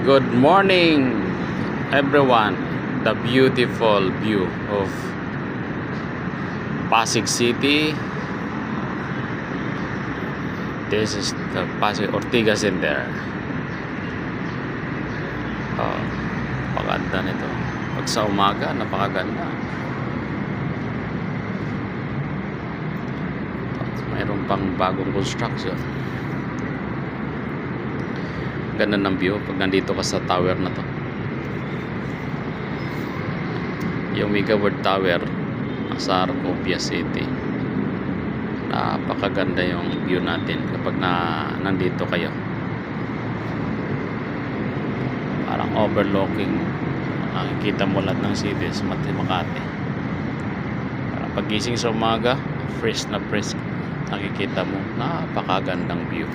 Good morning, everyone. The beautiful view of Pasig City. This is the Pasig Ortigas Center. Napakaganda nito. Pag sa umaga, napakaganda. Mayroon pang bagong construction. Ganda ng view pag nandito ka sa tower na to. Yung Mega World Tower sa Arcopia City. Napakaganda yung view natin kapag nandito kayo. Parang overlooking. Nakikita mo lahat ng city sa Makati. Parang pagising sa umaga, fresh na fresh. Nakikita mo napakagandang view.